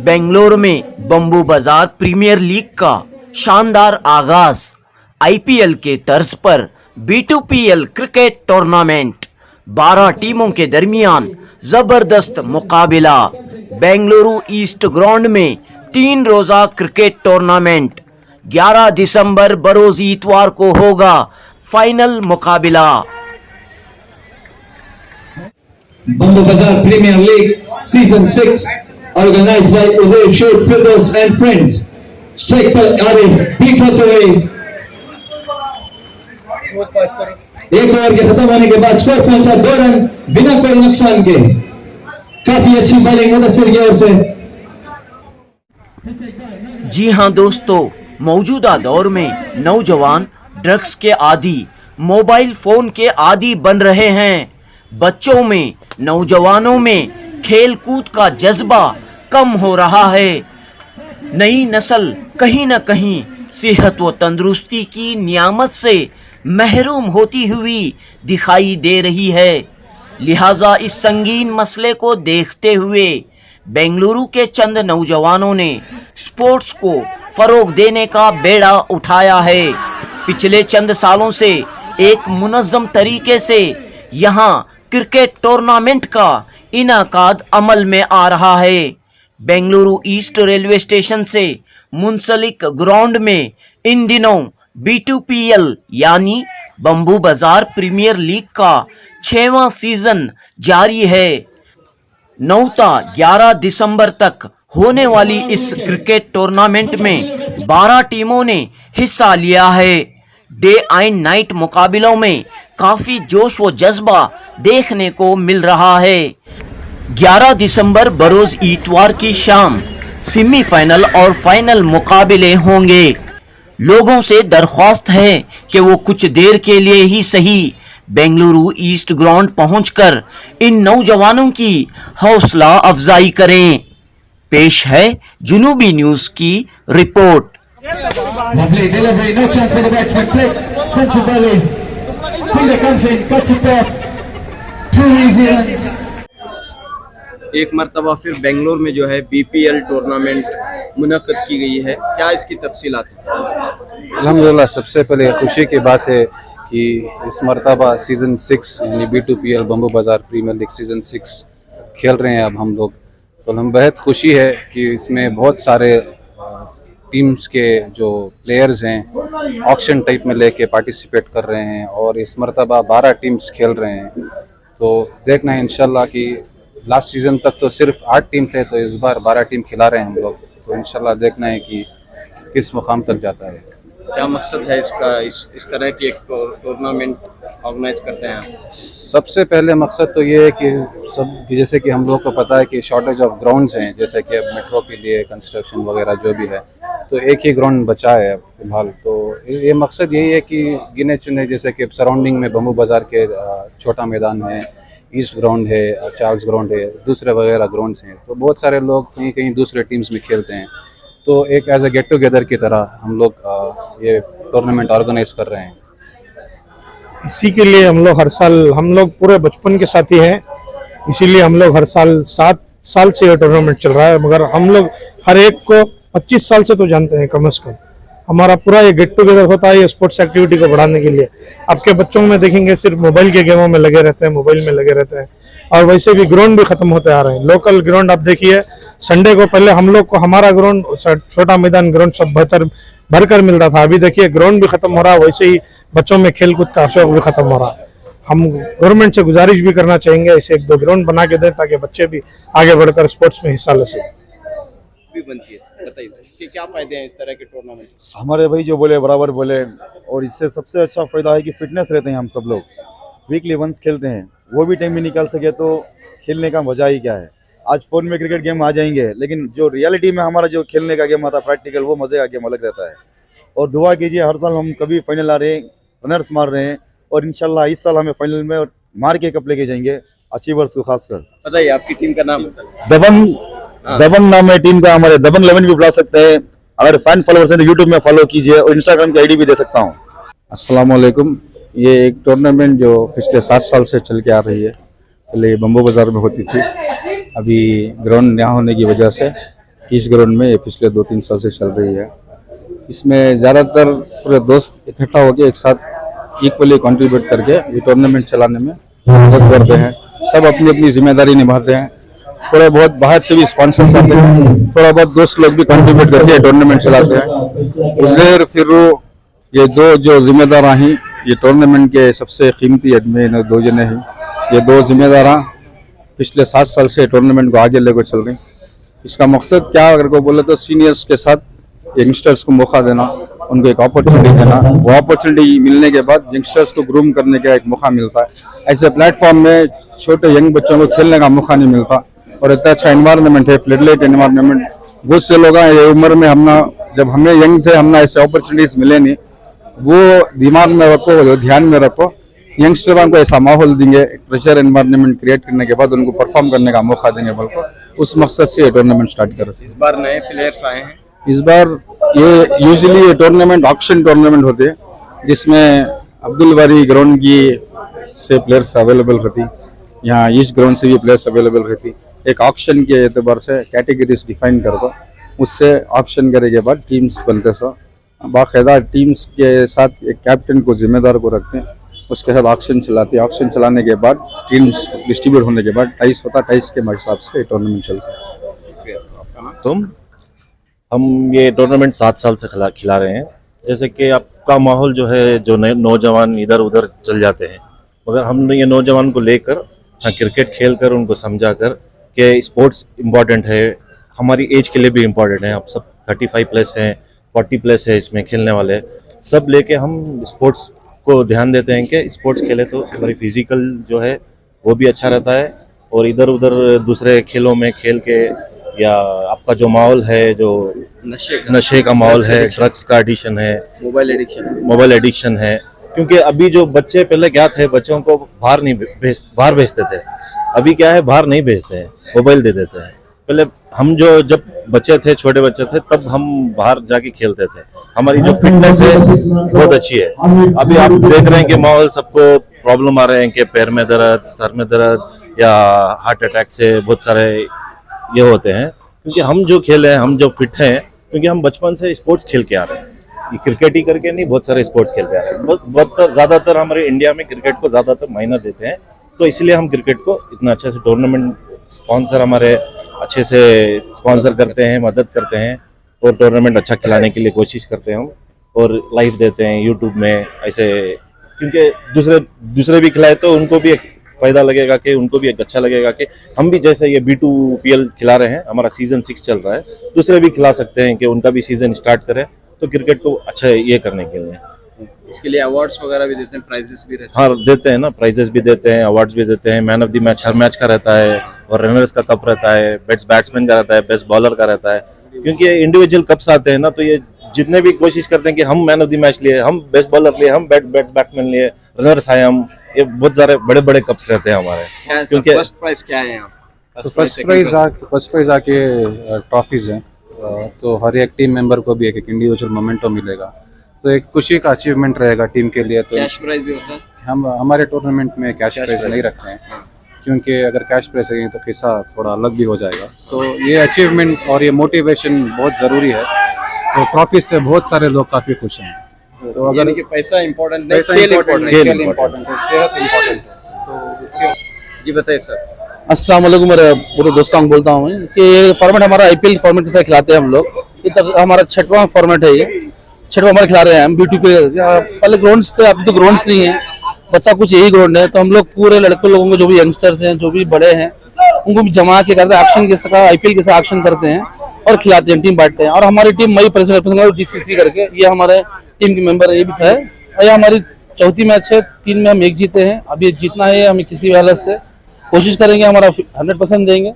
बेंगलुरु में बम्बू बाजार premiere league का शानदार आगाज। आईपीएल के तर्ज पर B2PL क्रिकेट टूर्नामेंट, 12 टीमों के दरमियान जबरदस्त मुकाबला। बेंगलुरु ईस्ट ग्राउंड में 3 रोजा क्रिकेट टूर्नामेंट। 11 दिसंबर बरोज इतवार को होगा फाइनल मुकाबला। Bambu Bazaar Premier League Season 6 organized by Uday Sheikh Firdaus and friends. Strike by Arif, beat out away. एक ओवर के खत्म होने के बाद स्कोर पहुंचा 2 रन बिना कोई नुकसान के। काफी अच्छी बॉलिंग मुदस्सिर की ओर से। जी हां दोस्तों, मौजूदा दौर में नौजवान ड्रग्स के आदी, मोबाइल फोन के आदी बन रहे हैं। बच्चों में, नौजवानों में खेल कूद का जज्बा कम हो रहा है। नई नस्ल कहीं न कहीं सेहत व तंदुरुस्ती की नियामत से महरूम होती हुई दिखाई दे रही है। लिहाजा इस संगीन मसले को देखते हुए बेंगलुरु के चंद नौजवानों ने स्पोर्ट्स को फरोग देने का बेड़ा उठाया है। पिछले चंद सालों से एक मुनज़्ज़म तरीके से यहाँ क्रिकेट टूर्नामेंट का इनाकाद अमल में आ रहा है। बेंगलुरु ईस्ट रेलवे स्टेशन से मुंसलिक ग्राउंड में इन दिनों B2PL यानी बम्बू बाजार प्रीमियर लीग का 6वां सीजन जारी है। 9-11 दिसंबर तक होने वाली इस क्रिकेट टूर्नामेंट में 12 टीमों ने हिस्सा लिया है। डे एंड नाइट मुकाबलों में काफी जोश व जज्बा देखने को मिल रहा है। 11 दिसंबर बरोज इतवार की शाम सेमीफाइनल और फाइनल मुकाबले होंगे। लोगों से दरख्वास्त है कि वो कुछ देर के लिए ही सही बेंगलुरु ईस्ट ग्राउंड पहुंचकर इन नौजवानों की हौसला अफजाई करें। पेश है जुनूबी न्यूज की report. Lovely delivery, no chance for the batsman. Click, centre volley. Fielder comes in, got it off. 2 easy runs. एक मरतबा फिर बेंगलोर में जो है BPL टूर्नामेंट मुनक़्क़द की गई है, क्या इसकी तफसीलात हैं? अल्हम्दुलिल्लाह, सबसे पहले खुशी की बात है कि इस मरतबा सीज़न 6 यानी B2PL बम्बू बाज़ार प्रीमियर लीग सीज़न 6 खेल रहे हैं अब हम लोग। तो हम बेहद खुशी है कि इसमें बहुत सारे टीम्स के जो प्लेयर्स हैं ऑक्शन टाइप में लेके पार्टिसिपेट कर रहे हैं और इस मरतबा 12 टीम्स खेल रहे हैं। तो देखना है इंशाल्लाह कि लास्ट सीज़न तक तो सिर्फ 8 टीम थे, तो इस बार 12 टीम खिला रहे हैं हम लोग। तो इंशाल्लाह देखना है कि किस मुकाम तक जाता है। क्या मकसद है इसका, इस तरह की एक टूर्नामेंट ऑर्गेनाइज करते हैं? सबसे पहले मकसद तो ये है कि जैसे कि हम लोग को पता है कि शॉर्टेज ऑफ ग्राउंड्स हैं, जैसे कि अब मेट्रो के लिए कंस्ट्रक्शन वगैरह जो भी है, तो एक ही ग्राउंड बचा है फिलहाल। तो ये मकसद यही है कि गिने चुने, जैसे कि सराउंडिंग में बम्बू बाज़ार के छोटा मैदान है, ईस्ट ग्राउंड है, चार्ल्स ग्राउंड है, दूसरे वगैरह ग्राउंड्स हैं, तो बहुत सारे लोग कहीं कहीं दूसरे टीम्स में खेलते हैं। तो एक एज ए गेट टुगेदर की तरह हम लोग ये टूर्नामेंट ऑर्गेनाइज कर रहे हैं। इसी के लिए हम लोग हर साल, हम लोग पूरे बचपन के साथी हैं, इसीलिए हम लोग हर साल 7 साल से ये टूर्नामेंट चल रहा है। मगर हम लोग हर एक को 25 साल से तो जानते हैं कम से कम। हमारा पूरा ये गेट टुगेदर होता है ये स्पोर्ट्स एक्टिविटी को बढ़ाने के लिए। आपके बच्चों में देखेंगे सिर्फ मोबाइल के गेमों में लगे रहते हैं, मोबाइल में लगे रहते हैं, और वैसे भी ग्राउंड भी खत्म होते आ रहे हैं। लोकल ग्राउंड आप देखिए, संडे को पहले हम लोग को हमारा ग्राउंड, छोटा मैदान ग्राउंड सब भरकर मिलता था। अभी देखिए ग्राउंड भी खत्म हो रहा है, वैसे ही बच्चों में खेल कूद का शौक भी खत्म हो रहा है। हम गवर्नमेंट से गुजारिश भी करना चाहेंगे ऐसे 1-2 ग्राउंड बना के दें ताकि बच्चे भी आगे बढ़कर स्पोर्ट्स में हिस्सा ले सकें। बनती है, बताइए कि क्या फायदे हैं इस तरह के टूर्नामेंट? हमारे भाई जो बोले बराबर बोले, और इससे सबसे अच्छा फायदा है कि फिटनेस रहते हैं हम सब लोग। वीकली वंस खेलते हैं, वो भी टाइम में निकाल सके तो खेलने का मजा ही क्या है। आज फ़ोन में क्रिकेट गेम आ जाएंगे, लेकिन जो रियलिटी में हमारा जो खेलने का गेम आता है प्रैक्टिकल, वो मज़े का गेम अलग रहता है। और दुआ कीजिए हर साल हम कभी फाइनल आ रहे हैं, रनर्स मार रहे हैं, और इंशाल्लाह इस साल हमें फाइनल में मार के कप लेके जाएंगे, अचीवर्स को खासकर। बताइए आपकी टीम का नाम? दबंग नाम है टीम का। हमारे दबंग 11 भी बुला सकते हैं। अगर फैन फॉलोअर्स हैं तो यूट्यूब में फॉलो कीजिए, और इंस्टाग्राम की आईडी भी दे सकता हूँ। अस्सलाम वालेकुम। ये एक टूर्नामेंट जो पिछले 7 साल से चल के आ रही है। पहले बम्बू बाज़ार में होती थी, अभी ग्राउंड यहाँ होने की वजह से इस ग्राउंड में ये पिछले 2-3 साल से चल रही है। इसमें ज़्यादातर पूरे दोस्त इकट्ठा होकर एक साथ इक्वली कंट्रीब्यूट करके ये टूर्नामेंट चलाने में मदद करते हैं। सब अपनी अपनी जिम्मेदारी निभाते हैं। थोड़ा बहुत बाहर से भी स्पॉन्सर्स आते हैं, थोड़ा बहुत दोस्त लोग भी कंट्रीब्यूट करके टूर्नामेंट चलाते हैं। उज़ैर फिरू ये दो जो जिम्मेदार हैं, ये टूर्नामेंट के सबसे कीमती आदमी इन दो जने हैं। ये दो जिम्मेदार पिछले 7 साल से टूर्नामेंट को आगे लेकर चल रहे हैं। इसका मकसद क्या अगर को बोले तो सीनियर्स के साथ यंगस्टर्स को मौका देना, उनको एक अपॉर्चुनिटी देना। वो अपॉर्चुनिटी मिलने के बाद यंगस्टर्स को ग्रूम करने का एक मौका मिलता है। ऐसे प्लेटफॉर्म में छोटे यंग बच्चों को खेलने का मौका नहीं मिलता और इतना अच्छा एनवायरनमेंट है, फ्लडलाइट एनवायरनमेंट। बहुत से लोग हैं ये उम्र में जब हमें यंग थे हमने ऐसे अपॉर्चुनिटीज मिले नहीं। वो दिमाग में रखो, वो ध्यान में रखो। यंगस्टरों को ऐसा माहौल देंगे, प्रेशर एनवायरनमेंट क्रिएट करने के बाद उनको परफॉर्म करने का मौका देंगे। बल्कि उस मकसद से ये टूर्नामेंट स्टार्ट कर। इस बार नए प्लेयर्स आए हैं। इस बार ये यूजुअली ये टूर्नामेंट ऑक्शन टूर्नामेंट होते हैं, जिसमें अब्दुल बारी ग्राउंड की से प्लेयर्स अवेलेबल रहती, यहाँ ईस्ट ग्राउंड से भी प्लेयर्स अवेलेबल रहती। एक ऑक्शन के एतबार से कैटेगरीज डिफाइन कर दो, उससे ऑक्शन करे के बाद टीम्स बनते सो बाकायदा टीम्स के साथ एक कैप्टन को जिम्मेदार को रखते हैं, उसके साथ ऑक्शन चलाते हैं। ऑक्शन चलाने के बाद टीम्स डिस्ट्रीब्यूट होने के बाद टाइस होता, टाइस के हिसाब से टूर्नामेंट चलता है। हम ये टूर्नामेंट 7 साल से खिला रहे हैं। जैसे कि आपका माहौल जो है, जो नौजवान इधर उधर चल जाते हैं, मगर हमने ये नौजवान को लेकर हाँ क्रिकेट खेल कर उनको समझा कर कि स्पोर्ट्स इम्पॉर्टेंट है, हमारी एज के लिए भी इम्पॉर्टेंट है। आप सब 35 प्लस हैं, 40 प्लस है इसमें खेलने वाले, सब लेके हम स्पोर्ट्स को ध्यान देते हैं कि स्पोर्ट्स खेले तो हमारी फिजिकल जो है वो भी अच्छा रहता है और इधर उधर दूसरे खेलों में खेल के या आपका जो माहौल है, जो नशे का माहौल है, ड्रग्स का एडिक्शन है, मोबाइल एडिक्शन है। क्योंकि अभी जो बच्चे पहले क्या थे, बच्चों को बाहर भेजते थे, अभी क्या है बाहर नहीं भेजते हैं, मोबाइल दे देते हैं। पहले हम जब बच्चे थे, छोटे बच्चे थे, तब हम बाहर जाके खेलते थे। हमारी जो फिटनेस है बहुत अच्छी है। अभी आप देख रहे हैं कि माहौल सबको प्रॉब्लम आ रहे हैं कि पैर में दर्द, सर में दर्द या हार्ट अटैक से बहुत सारे ये होते हैं। क्योंकि हम जो खेले हैं, हम जो फिट हैं, क्योंकि हम बचपन से स्पोर्ट्स खेल के आ रहे हैं। ये क्रिकेट ही करके नहीं, बहुत सारे स्पोर्ट्स खेल के आ रहे हैं। बहुत ज़्यादातर हमारे इंडिया में क्रिकेट को ज़्यादातर मायना देते हैं, तो इसलिए हम क्रिकेट को इतना अच्छे से टूर्नामेंट स्पॉन्सर हमारे अच्छे से स्पॉन्सर करते हैं, मदद करते हैं और टूर्नामेंट अच्छा खिलाने के लिए कोशिश करते हैं हम, और लाइव देते हैं यूट्यूब में ऐसे। क्योंकि दूसरे भी खिलाए तो उनको भी एक फ़ायदा लगेगा, कि उनको भी एक अच्छा लगेगा कि हम भी जैसे ये B2PL खिला रहे हैं, हमारा सीज़न 6 चल रहा है, दूसरे भी खिला सकते हैं कि उनका भी सीज़न स्टार्ट करें, तो क्रिकेट को अच्छा ये करने के लिए। इसके लिए अवार्ड्स वगैरह भी देते हैं, प्राइजेस भी रहते हैं। हाँ देते हैं ना, प्राइजेस भी देते हैं, अवार्ड्स भी देते हैं। Man of the match her match का रहता है, और रनर्स का कप रहता है, बेस्ट बैट्समैन का रहता है, बेस्ट बॉलर का रहता है। क्योंकि इंडिविजुअल कप्स आते हैं ना, तो ये जितने भी कोशिश करते हैं कि हम मैन ऑफ द मैच लिए, हम बेस्ट बॉलर लिए, हम बेस्ट बैट्समैन लिए, रनर्स आए हम, ये बहुत सारे बड़े बड़े कप्स रहते हैं हमारे। क्योंकि फर्स्ट प्राइज क्या है यहाँ? फर्स्ट प्राइज आके ट्रॉफीज हैं, तो हर एक टीम मेंबर को भी एक इंडिविजुअल मोमेंटो मिलेगा, तो एक खुशी का अचीवमेंट रहेगा टीम के लिए। तो कैश प्राइज भी होता है? हम हमारे टूर्नामेंट में कैश प्राइज नहीं रखते हैं, क्योंकि अगर कैश प्राइज है तो किस्सा थोड़ा अलग भी हो जाएगा। तो ये अचीवमेंट और ये मोटिवेशन बहुत ज़रूरी है, तो ट्रॉफी से बहुत सारे लोग काफ़ी खुश हैं। तो अगर पैसा इम्पोर्टेंट नहीं, पैसा इम्पोर्टेंट है, खेल इम्पोर्टेंट है, सेहत इम्पोर्टेंट है, तो इसके जी बताइए सर। अस्सलाम वालेकुम, मेरे पूरे दोस्तों को बोलता हूँ कि ये फॉर्मेट हमारा IPL फॉर्मेट के साथ खिलाते हैं हम लोग। ये तक हमारा 6वां फॉर्मेट है, ये 6वां हमारा खिला रहे हैं हम B2 पे। पहले ग्राउंड्स थे, अभी तो ग्राउंड्स नहीं है, बच्चा कुछ यही ग्राउंड है। तो हम लोग पूरे लड़के लोगों को, जो भी यंगस्टर्स हैं, जो भी बड़े हैं, उनको भी जमा के करते हैं, एक्शन के साथ IPL के साथ एक्शन करते हैं और खिलाते हैं, टीम बांटते हैं। और हमारी टीम मई प्रेसिडेंट DCC करके, ये हमारे टीम के मेंबर है, ये भी है। और ये हमारी 4थी मैच है, 3 में हम 1 जीते हैं। अभी जीतना है हमें किसी भी हालत से, कोशिश करेंगे, हमारा 100% देंगे।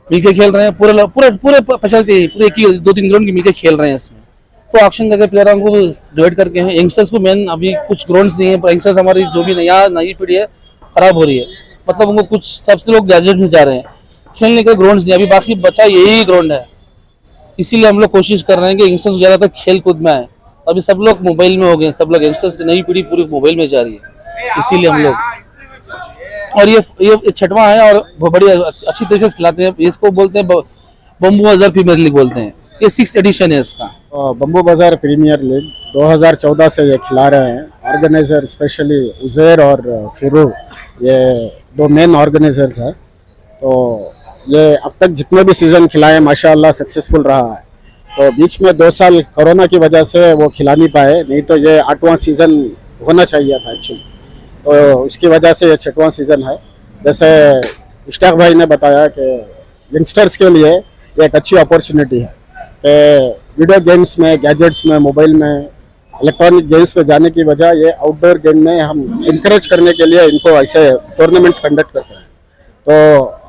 मिलके खेल रहे हैं, पूरे स्पेशलिटी पूरे 2-3 ग्राउंड की मिलके खेल रहे हैं इसमें। तो ऑक्शन करके प्लेयरों को डिवाइड करके हैं। यंगस्टर्स को मेन अभी कुछ ग्राउंड्स नहीं है, पर यंगस्टर्स हमारी जो भी नई पीढ़ी है खराब हो रही है, मतलब उनको कुछ सबसे लोग गैजेट में जा रहे हैं, खेलने के ग्राउंड्स नहीं, अभी बाकी बचा यही ग्राउंड है। इसीलिए हम लोग कोशिश कर रहे हैं कि यंगस्टर्स ज़्यादातर खेल कूद में आए। अभी सब लोग मोबाइल में हो गए, सब लोग यंगस्टर्स की नई पीढ़ी पूरी मोबाइल में जा रही है, इसीलिए हम लोग और ये छठवां है और बहुत बड़ी अच्छी तरीके से खिलाते हैं। इसको बोलते हैं बम्बू बाजार प्रीमियर लीग बोलते हैं। ये 6th एडिशन है इसका। बम्बू बाजार प्रीमियर लीग 2014 से ये खिला रहे हैं। ऑर्गेनाइजर स्पेशली उजैर और फिरू, ये दो मेन ऑर्गेनाइजर्स हैं। तो ये अब तक जितने भी सीज़न खिलाए माशाल्लाह सक्सेसफुल रहा है। तो बीच में 2 साल कोरोना की वजह से वो खिला नहीं पाए, नहीं तो ये 8वां सीज़न होना चाहिए था एक्चुअली। तो उसकी वजह से ये 6वां सीज़न है। जैसे इश्ताक भाई ने बताया कि यंगस्टर्स के लिए ये एक अच्छी अपॉर्चुनिटी है कि वीडियो गेम्स में, गैजेट्स में, मोबाइल में, इलेक्ट्रॉनिक गेम्स पे जाने की वजह ये आउटडोर गेम में हम इनकरेज करने के लिए इनको ऐसे टूर्नामेंट्स कंडक्ट करते हैं। तो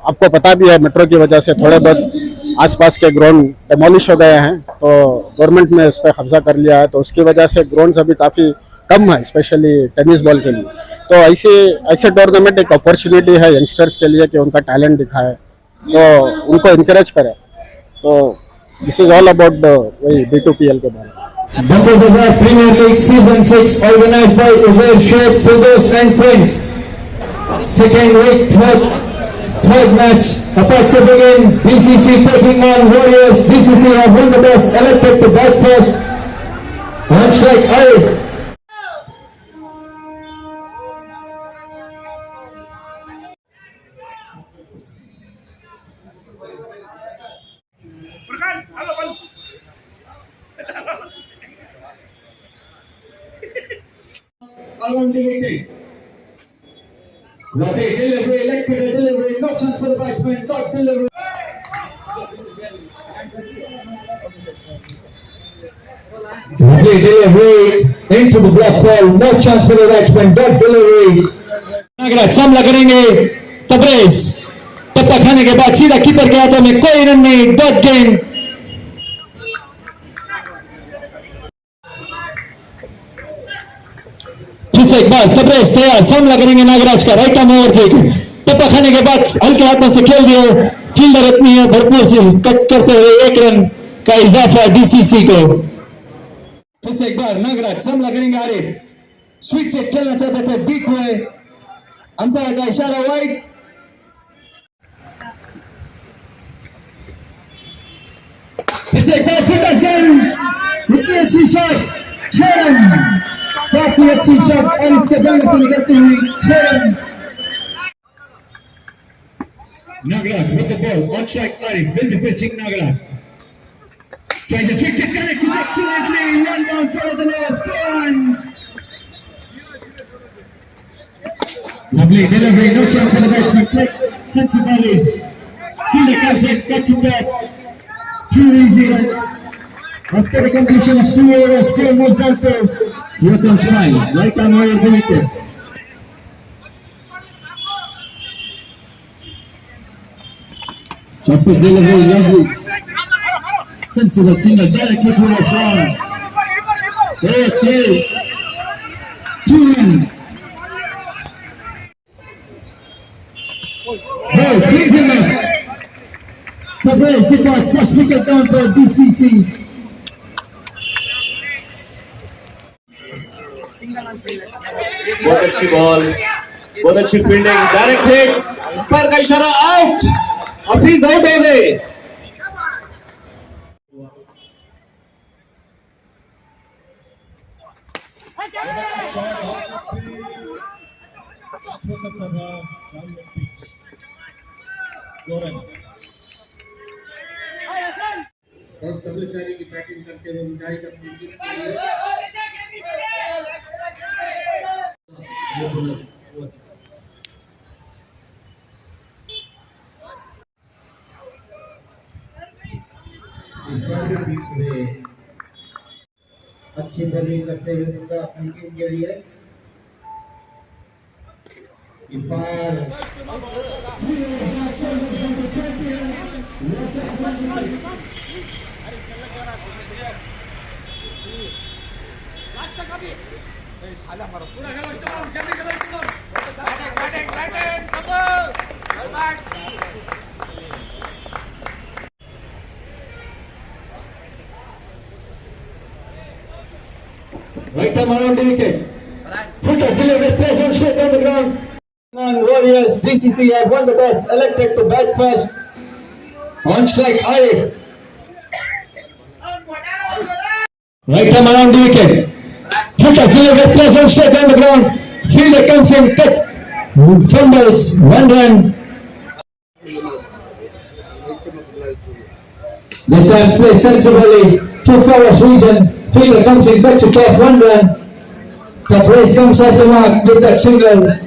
आपको पता भी है मेट्रो की वजह से थोड़े बहुत आसपास के ग्राउंड डेमोलिश हो गए हैं, तो गवर्नमेंट ने इस पर कब्जा कर लिया है। तो उसकी वजह से ग्राउंड्स अभी काफ़ी कम है, स्पेशली टेनिस बॉल के लिए। तो ऐसे टूर्नामेंट एक अपॉर्चुनिटी है यंगस्टर्स के लिए कि उनका टैलेंट दिखाए, तो उनको इनकरेज करें। तो दिस इज ऑल अबाउट वही B2PL के बारे में। Bambu Bazaar Premier League Season 6 organized by Uzair Sheikh, Firdaus and friends. Second week, third match about to begin. BCC taking on Warriors. BCC have won the toss, elected to bat first. One strike, Arif. Around the wicket. Lovely delivery, electric delivery, no chance for the batsman, dot delivery. Lovely delivery into the block ball, no chance for the batsman, dot delivery. Nagraj सामना करेंगे तबरेज, टप्पा खाने के बाद सीधा keeper के हाथों में, कोई रन नहीं, डॉट गेम। एक बार तबरेज तैयार, सामना करेंगे नागराज का, राइट आर्म ओवरटेक, टप्पा खाने के बाद हल्के हाथों से खेल दिए, फील्डर अपनी है भरपूर से कट करते हुए 1 रन का इजाफा DCC को। फिर से एक बार नागराज सामना करेंगे आरिफ, स्विच चेक खेलना चाहते थे, बीट हुए, अंपायर का इशारा वाइड। फिर से एक बार इतनी अच्छी शॉट, 6 रन, काफी अच्छी शॉट आरिफ के बल्ले से निकलती हुई, 6 run. Nagaraj with the ball, on strike Arif, will be facing Nagaraj. Tries to switch it, connected excellently, one bounce over the low, point. Lovely delivery, no chance for the batsman, quick, sensibly. Fielder comes in, cuts it back, 2 easy runs. After the completion of 2 overs, score moves on to Yotam Smile, right arm over the wicket. Chopper delivery, lovely. Sensible single, directly to the ground. 2 runs. Ball, clean him up. Tabrez did not, first wicket down for DCC. बहुत अच्छी ball, बहुत अच्छी fielding, direct hit, पर का इशारा, out, Hafeez out हो गए। अच्छी बॉलिंग करते हुए उनका अपनी टीम के लिए इस बार right arm around the wicket. Put a delivery, press on straight on the ground. On Warriors DCC have won the toss, elected to bat first. On strike, Arif. Right arm around the wicket. Fielder delivered pleasant straight on the ground. Fielder comes in, cut. Fumbles, 1 run. This time play sensibly. 2 covers region. Fielder comes in, cuts it off, 1 run. The brace comes off the mark with that single.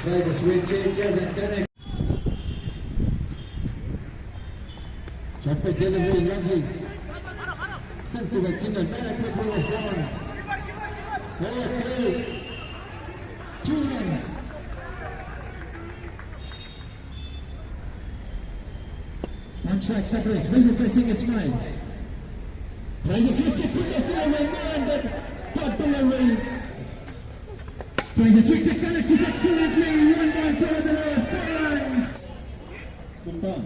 Tries to swing changes and connect. Chopper delivery, lovely. Sensible single, directly was gone. Ball 2 runs. On track, Tabriz will be pressing a smile. Tries to switch it, delivery, man, but top delivery. Trying to switch it, connected excellently. 1 bounce over the road, 4 runs. Sultan.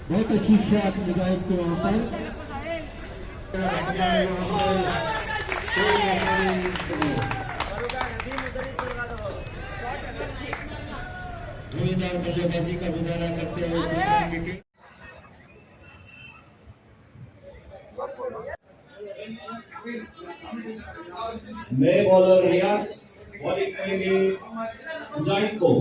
बहुत अच्छी shot मुजाहिद के वहां पर धुआंधार बल्लेबाजी का मुजाहरा करते हुए नए बॉलर रियाज बॉलिंग करेंगे मुजाहिद को।